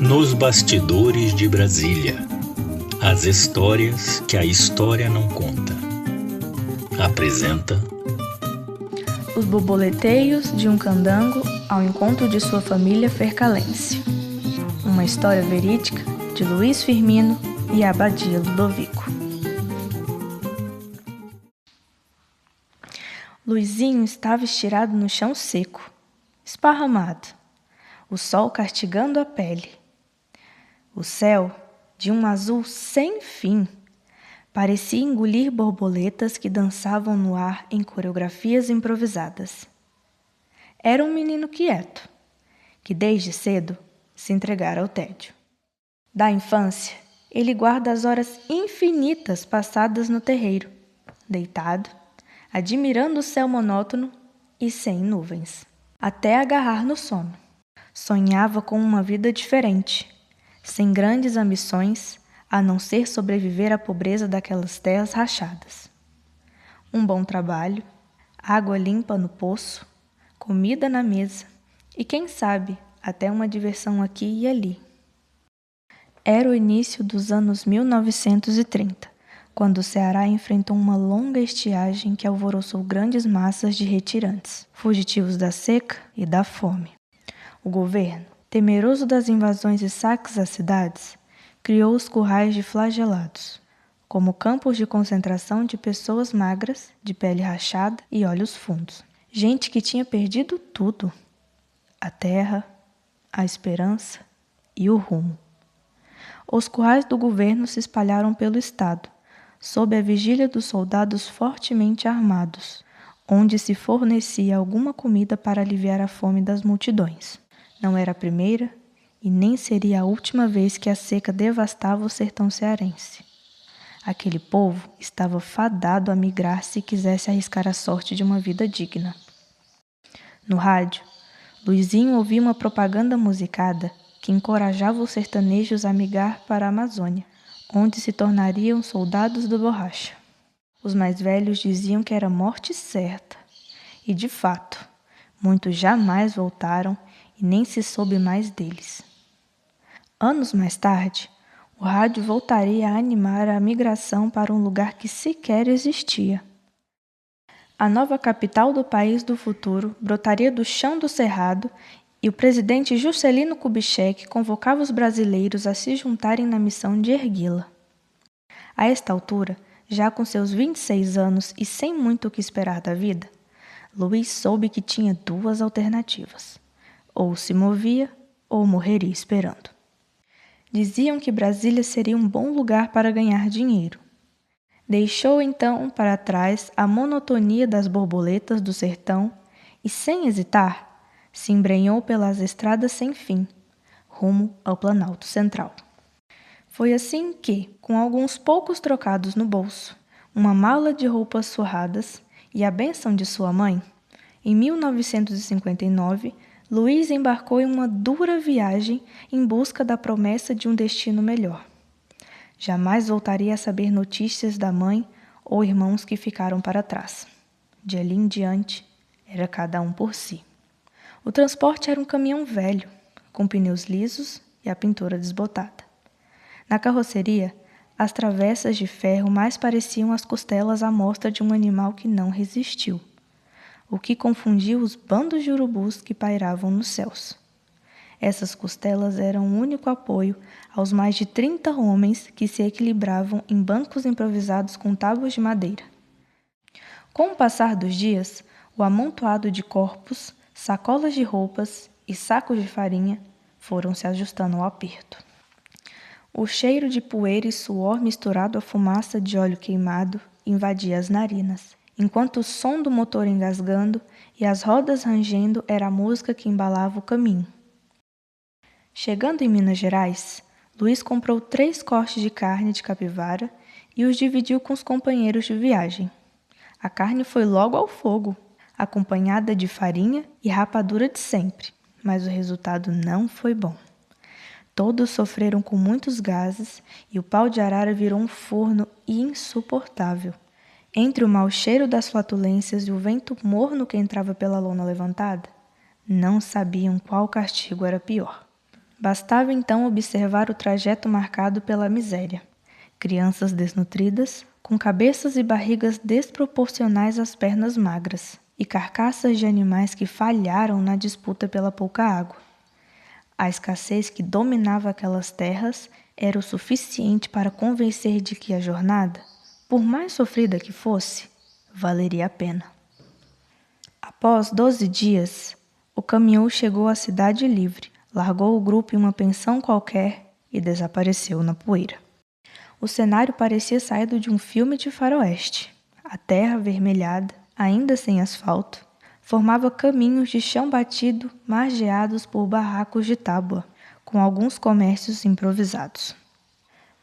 Nos bastidores de Brasília. As histórias que a história não conta. Apresenta Os borboleteios de um candango ao encontro de sua família fercalense. Uma história verídica de Luiz Firmino e Abadia Ludovico. Luizinho estava estirado no chão seco, esparramado, o sol castigando a pele. O céu, de um azul sem fim, parecia engolir borboletas que dançavam no ar em coreografias improvisadas. Era um menino quieto, que desde cedo se entregara ao tédio. Da infância, ele guarda as horas infinitas passadas no terreiro, deitado, admirando o céu monótono e sem nuvens, até agarrar no sono. Sonhava com uma vida diferente, sem grandes ambições, a não ser sobreviver à pobreza daquelas terras rachadas. Um bom trabalho, água limpa no poço, comida na mesa e, quem sabe, até uma diversão aqui e ali. Era o início dos anos 1930, quando o Ceará enfrentou uma longa estiagem que alvoroçou grandes massas de retirantes, fugitivos da seca e da fome. O governo, temeroso das invasões e saques às cidades, criou os currais de flagelados, como campos de concentração de pessoas magras, de pele rachada e olhos fundos. Gente que tinha perdido tudo: a terra, a esperança e o rumo. Os currais do governo se espalharam pelo estado, sob a vigília dos soldados fortemente armados, onde se fornecia alguma comida para aliviar a fome das multidões. Não era a primeira e nem seria a última vez que a seca devastava o sertão cearense. Aquele povo estava fadado a migrar se quisesse arriscar a sorte de uma vida digna. No rádio, Luizinho ouvia uma propaganda musicada que encorajava os sertanejos a migrar para a Amazônia, onde se tornariam soldados da borracha. Os mais velhos diziam que era morte certa, e de fato, muitos jamais voltaram e nem se soube mais deles. Anos mais tarde, o rádio voltaria a animar a migração para um lugar que sequer existia. A nova capital do país do futuro brotaria do chão do cerrado e o presidente Juscelino Kubitschek convocava os brasileiros a se juntarem na missão de erguê-la. A esta altura, já com seus 26 anos e sem muito o que esperar da vida, Luiz soube que tinha duas alternativas: ou se movia ou morreria esperando. Diziam que Brasília seria um bom lugar para ganhar dinheiro. Deixou então para trás a monotonia das borboletas do sertão e, sem hesitar, se embrenhou pelas estradas sem fim, rumo ao Planalto Central. Foi assim que, com alguns poucos trocados no bolso, uma mala de roupas surradas e a bênção de sua mãe, em 1959, Luiz embarcou em uma dura viagem em busca da promessa de um destino melhor. Jamais voltaria a saber notícias da mãe ou irmãos que ficaram para trás. De ali em diante, era cada um por si. O transporte era um caminhão velho, com pneus lisos e a pintura desbotada. Na carroceria, as travessas de ferro mais pareciam as costelas à mostra de um animal que não resistiu, o que confundiu os bandos de urubus que pairavam nos céus. Essas costelas eram o único apoio aos mais de 30 homens que se equilibravam em bancos improvisados com tábuas de madeira. Com o passar dos dias, o amontoado de corpos, sacolas de roupas e sacos de farinha foram se ajustando ao aperto. O cheiro de poeira e suor misturado à fumaça de óleo queimado invadia as narinas, enquanto o som do motor engasgando e as rodas rangendo era a música que embalava o caminho. Chegando em Minas Gerais, Luiz comprou 3 cortes de carne de capivara e os dividiu com os companheiros de viagem. A carne foi logo ao fogo, acompanhada de farinha e rapadura de sempre, mas o resultado não foi bom. Todos sofreram com muitos gases e o pau de arara virou um forno insuportável. Entre o mau cheiro das flatulências e o vento morno que entrava pela lona levantada, não sabiam qual castigo era pior. Bastava então observar o trajeto marcado pela miséria. Crianças desnutridas, com cabeças e barrigas desproporcionais às pernas magras, e carcaças de animais que falharam na disputa pela pouca água. A escassez que dominava aquelas terras era o suficiente para convencer de que a jornada, por mais sofrida que fosse, valeria a pena. Após 12 dias, o caminhão chegou à Cidade Livre, largou o grupo em uma pensão qualquer e desapareceu na poeira. O cenário parecia saído de um filme de faroeste. A terra avermelhada, ainda sem asfalto, formava caminhos de chão batido margeados por barracos de tábua, com alguns comércios improvisados.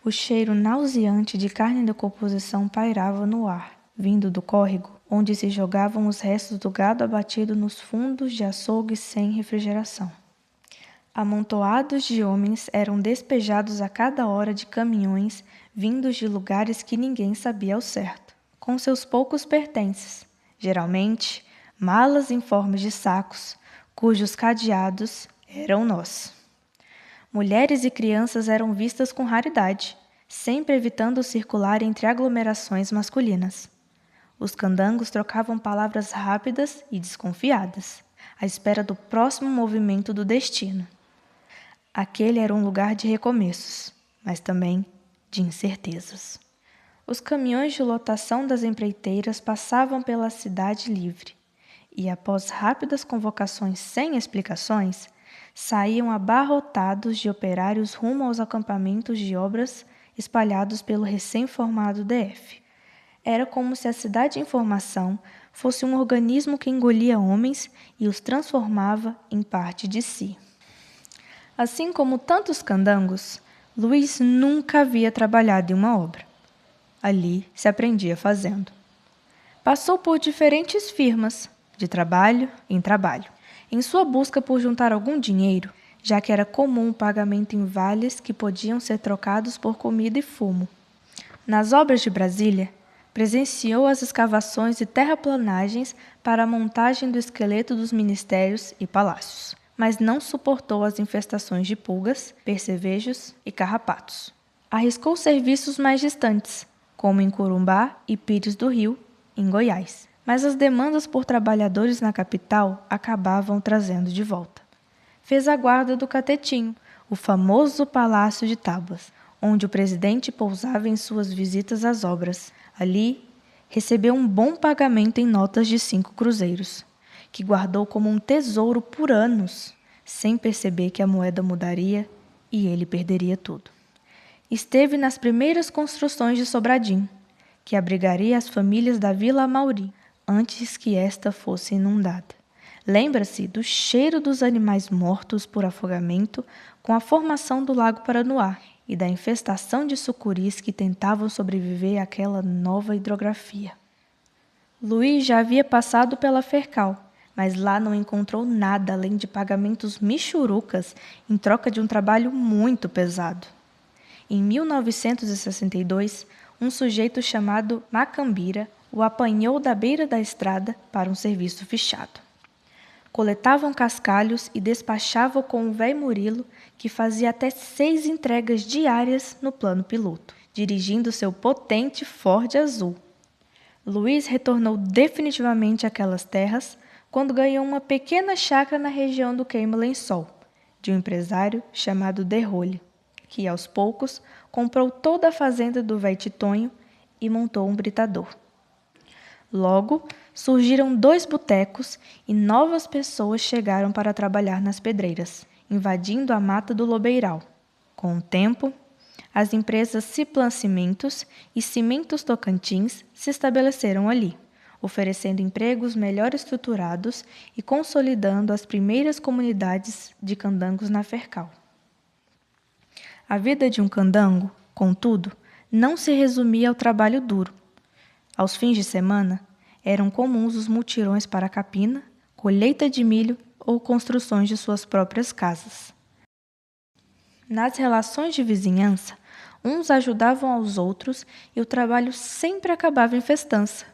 O cheiro nauseante de carne em decomposição pairava no ar, vindo do córrego, onde se jogavam os restos do gado abatido nos fundos de açougues sem refrigeração. Amontoados de homens eram despejados a cada hora de caminhões vindos de lugares que ninguém sabia ao certo, com seus poucos pertences, geralmente malas em forma de sacos, cujos cadeados eram nós. Mulheres e crianças eram vistas com raridade, sempre evitando circular entre aglomerações masculinas. Os candangos trocavam palavras rápidas e desconfiadas, à espera do próximo movimento do destino. Aquele era um lugar de recomeços, mas também de incertezas. Os caminhões de lotação das empreiteiras passavam pela Cidade Livre e, após rápidas convocações sem explicações, saíam abarrotados de operários rumo aos acampamentos de obras espalhados pelo recém-formado DF. Era como se a Cidade em Formação fosse um organismo que engolia homens e os transformava em parte de si. Assim como tantos candangos, Luiz nunca havia trabalhado em uma obra. Ali se aprendia fazendo. Passou por diferentes firmas, de trabalho em trabalho, em sua busca por juntar algum dinheiro, já que era comum o pagamento em vales que podiam ser trocados por comida e fumo. Nas obras de Brasília, presenciou as escavações e terraplanagens para a montagem do esqueleto dos ministérios e palácios, mas não suportou as infestações de pulgas, percevejos e carrapatos. Arriscou serviços mais distantes, como em Corumbá e Pires do Rio, em Goiás. Mas as demandas por trabalhadores na capital acabavam trazendo de volta. Fez a guarda do Catetinho, o famoso Palácio de Tábuas, onde o presidente pousava em suas visitas às obras. Ali, recebeu um bom pagamento em notas de 5 cruzeiros, que guardou como um tesouro por anos, sem perceber que a moeda mudaria e ele perderia tudo. Esteve nas primeiras construções de Sobradinho, que abrigaria as famílias da Vila Amauri, antes que esta fosse inundada. Lembra-se do cheiro dos animais mortos por afogamento com a formação do Lago Paranoá e da infestação de sucuris que tentavam sobreviver àquela nova hidrografia. Luiz já havia passado pela Fercal, mas lá não encontrou nada além de pagamentos michurucas em troca de um trabalho muito pesado. Em 1962, um sujeito chamado Macambira o apanhou da beira da estrada para um serviço fichado. Coletavam cascalhos e despachavam com o véi Murilo, que fazia até 6 entregas diárias no plano piloto, dirigindo seu potente Ford azul. Luiz retornou definitivamente àquelas terras quando ganhou uma pequena chácara na região do Queima-Lençol, de um empresário chamado Derrolhe, que aos poucos comprou toda a fazenda do véi Titonho e montou um britador. Logo, surgiram 2 botecos e novas pessoas chegaram para trabalhar nas pedreiras, invadindo a mata do Lobeiral. Com o tempo, as empresas Ciplan Cimentos e Cimentos Tocantins se estabeleceram ali, oferecendo empregos melhor estruturados e consolidando as primeiras comunidades de candangos na Fercal. A vida de um candango, contudo, não se resumia ao trabalho duro. Aos fins de semana, eram comuns os mutirões para capina, colheita de milho ou construções de suas próprias casas. Nas relações de vizinhança, uns ajudavam aos outros e o trabalho sempre acabava em festança.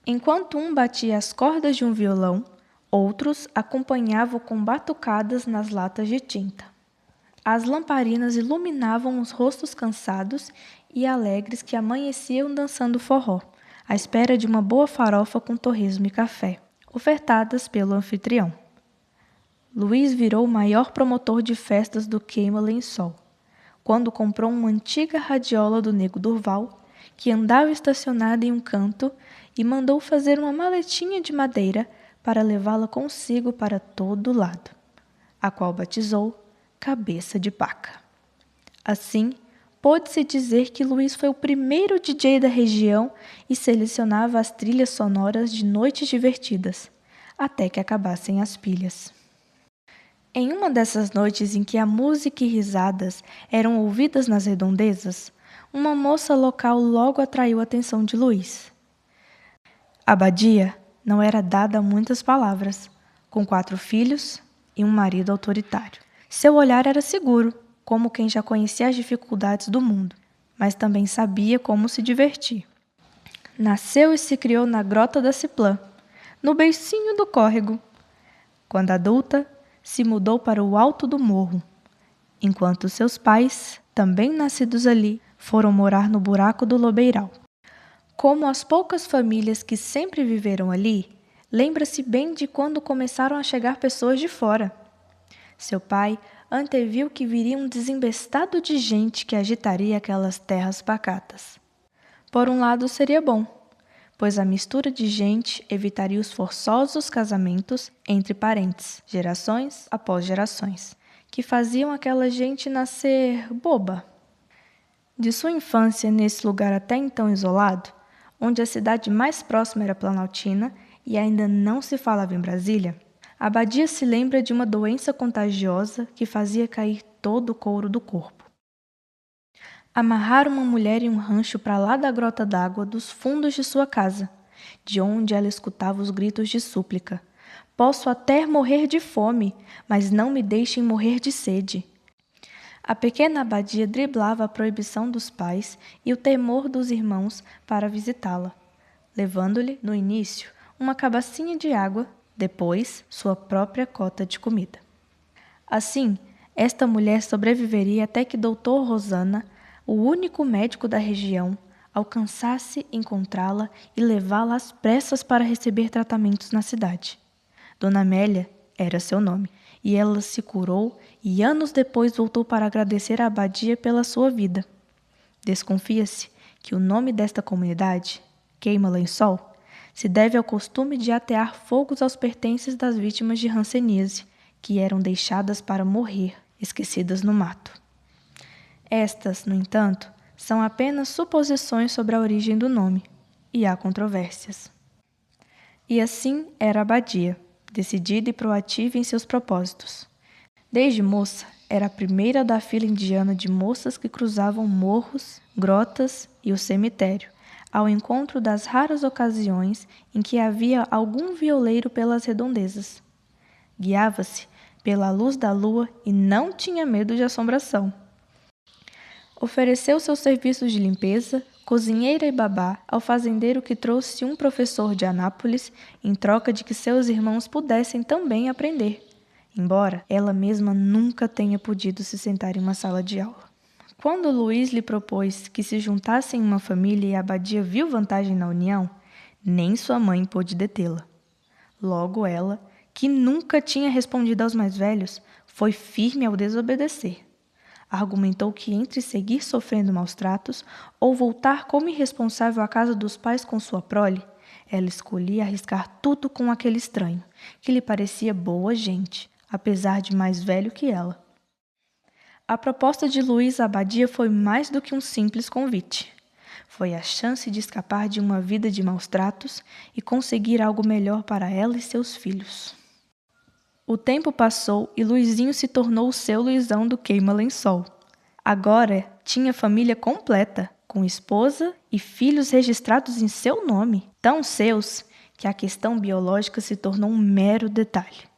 Enquanto um batia as cordas de um violão, Outros acompanhavam com batucadas nas latas de tinta. As lamparinas iluminavam os rostos cansados e alegres que amanheciam dançando forró, à espera de uma boa farofa com torresmo e café, ofertadas pelo anfitrião. Luiz virou o maior promotor de festas do Queima-Lençol, quando comprou uma antiga radiola do Nego Durval, que andava estacionada em um canto, e mandou fazer uma maletinha de madeira para levá-la consigo para todo lado, a qual batizou Cabeça de Paca. Assim, pôde-se dizer que Luiz foi o primeiro DJ da região e selecionava as trilhas sonoras de noites divertidas, até que acabassem as pilhas. Em uma dessas noites em que a música e risadas eram ouvidas nas redondezas, uma moça local logo atraiu a atenção de Luiz. A Badia não era dada a muitas palavras, com 4 filhos e um marido autoritário. Seu olhar era seguro, como quem já conhecia as dificuldades do mundo, mas também sabia como se divertir. Nasceu e se criou na Grota da Ciplã, no beicinho do córrego. Quando adulta, se mudou para o alto do morro, enquanto seus pais, também nascidos ali, foram morar no buraco do Lobeiral. Como as poucas famílias que sempre viveram ali, lembra-se bem de quando começaram a chegar pessoas de fora. Seu pai anteviu que viria um desembestado de gente que agitaria aquelas terras pacatas. Por um lado seria bom, pois a mistura de gente evitaria os forçosos casamentos entre parentes, gerações após gerações, que faziam aquela gente nascer boba. De sua infância nesse lugar até então isolado, onde a cidade mais próxima era Planaltina e ainda não se falava em Brasília, a Badia se lembra de uma doença contagiosa que fazia cair todo o couro do corpo. Amarraram uma mulher em um rancho para lá da grota d'água dos fundos de sua casa, de onde ela escutava os gritos de súplica. Posso até morrer de fome, mas não me deixem morrer de sede. A pequena Badia driblava a proibição dos pais e o temor dos irmãos para visitá-la, levando-lhe, no início, uma cabacinha de água, depois sua própria cota de comida. Assim, esta mulher sobreviveria até que Dr. Rosana, o único médico da região, alcançasse encontrá-la e levá-la às pressas para receber tratamentos na cidade. Dona Amélia era seu nome, e ela se curou e anos depois voltou para agradecer à abadia pela sua vida. Desconfia-se que o nome desta comunidade, Queima-Lençol, se deve ao costume de atear fogos aos pertences das vítimas de hanseníase, que eram deixadas para morrer, esquecidas no mato. Estas, no entanto, são apenas suposições sobre a origem do nome, e há controvérsias. E assim era a abadia, decidida e proativa em seus propósitos. Desde moça, era a primeira da fila indiana de moças que cruzavam morros, grotas e o cemitério, ao encontro das raras ocasiões em que havia algum violeiro pelas redondezas. Guiava-se pela luz da lua e não tinha medo de assombração. Ofereceu seus serviços de limpeza, cozinheira e babá ao fazendeiro que trouxe um professor de Anápolis em troca de que seus irmãos pudessem também aprender, embora ela mesma nunca tenha podido se sentar em uma sala de aula. Quando Luiz lhe propôs que se juntassem em uma família e a abadia viu vantagem na união, nem sua mãe pôde detê-la. Logo ela, que nunca tinha respondido aos mais velhos, foi firme ao desobedecer. Argumentou que entre seguir sofrendo maus tratos ou voltar como irresponsável à casa dos pais com sua prole, ela escolhia arriscar tudo com aquele estranho, que lhe parecia boa gente, apesar de mais velho que ela. A proposta de Luiz à abadia foi mais do que um simples convite. Foi a chance de escapar de uma vida de maus tratos e conseguir algo melhor para ela e seus filhos. O tempo passou e Luizinho se tornou o seu Luizão do Queima-Lençol. Agora tinha família completa, com esposa e filhos registrados em seu nome, tão seus que a questão biológica se tornou um mero detalhe.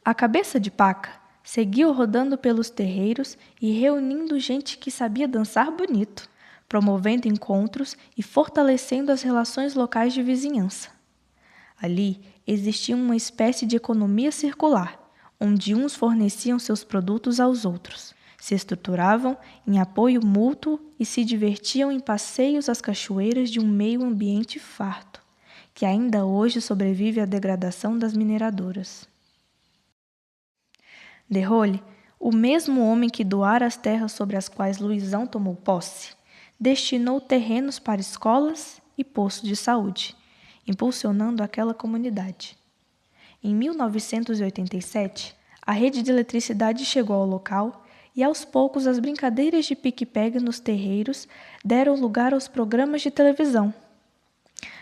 A cabeça de Paca seguiu rodando pelos terreiros e reunindo gente que sabia dançar bonito, promovendo encontros e fortalecendo as relações locais de vizinhança. Ali, existia uma espécie de economia circular, onde uns forneciam seus produtos aos outros, se estruturavam em apoio mútuo e se divertiam em passeios às cachoeiras de um meio ambiente farto, que ainda hoje sobrevive à degradação das mineradoras. Derrolhe, o mesmo homem que doara as terras sobre as quais Luizão tomou posse, destinou terrenos para escolas e postos de saúde, impulsionando aquela comunidade. Em 1987, a rede de eletricidade chegou ao local e, aos poucos, as brincadeiras de pique-pega nos terreiros deram lugar aos programas de televisão.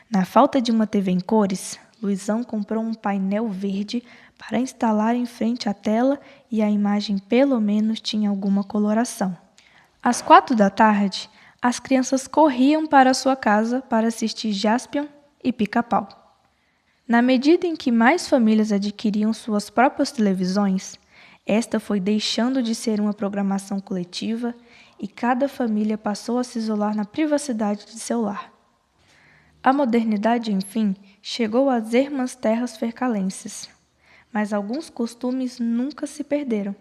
Na falta de uma TV em cores, Luizão comprou um painel verde para instalar em frente à tela e a imagem pelo menos tinha alguma coloração. Às 4 da tarde, as crianças corriam para a sua casa para assistir Jaspion e Pica-Pau. Na medida em que mais famílias adquiriam suas próprias televisões, esta foi deixando de ser uma programação coletiva e cada família passou a se isolar na privacidade de seu lar. A modernidade, enfim, chegou às ermas terras fercalenses, mas alguns costumes nunca se perderam,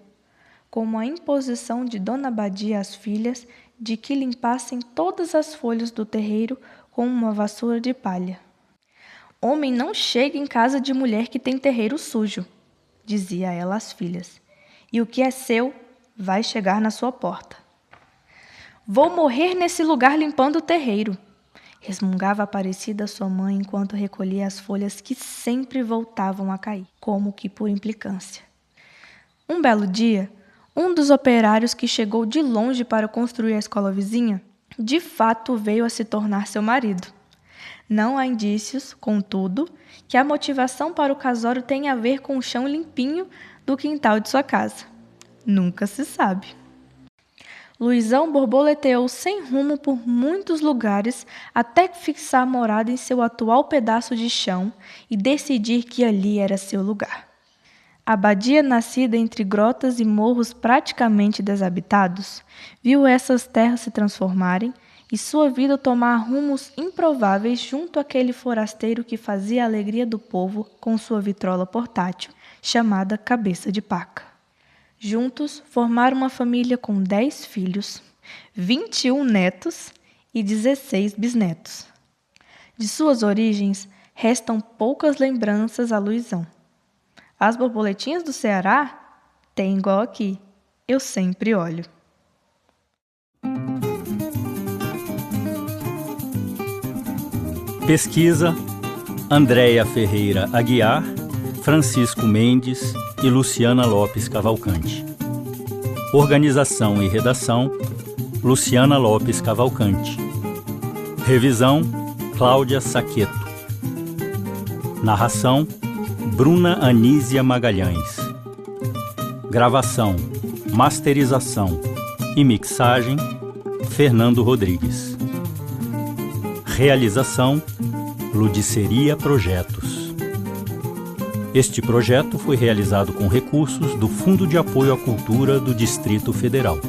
como a imposição de Dona Badia às filhas de que limpassem todas as folhas do terreiro com uma vassoura de palha. Homem não chega em casa de mulher que tem terreiro sujo, dizia ela às filhas, e o que é seu vai chegar na sua porta. Vou morrer nesse lugar limpando o terreiro, resmungava Aparecida sua mãe enquanto recolhia as folhas que sempre voltavam a cair, como que por implicância. Um belo dia, um dos operários que chegou de longe para construir a escola vizinha, de fato veio a se tornar seu marido. Não há indícios, contudo, que a motivação para o casório tenha a ver com o chão limpinho do quintal de sua casa. Nunca se sabe. Luizão borboleteou sem rumo por muitos lugares até fixar a morada em seu atual pedaço de chão e decidir que ali era seu lugar. A abadia, nascida entre grotas e morros praticamente desabitados, viu essas terras se transformarem e sua vida tomar rumos improváveis junto àquele forasteiro que fazia a alegria do povo com sua vitrola portátil, chamada Cabeça de Paca. Juntos, formaram uma família com 10 filhos, 21 netos e 16 bisnetos. De suas origens, restam poucas lembranças a Luizão. As borboletinhas do Ceará têm igual aqui, eu sempre olho. Pesquisa: Andréia Ferreira Aguiar, Francisco Mendes e Luciana Lopes Cavalcante. Organização e redação: Luciana Lopes Cavalcante. Revisão: Cláudia Saqueto. Narração: Bruna Anísia Magalhães. Gravação, masterização e mixagem: Fernando Rodrigues. Realização: Ludiceria Projetos. Este projeto foi realizado com recursos do Fundo de Apoio à Cultura do Distrito Federal.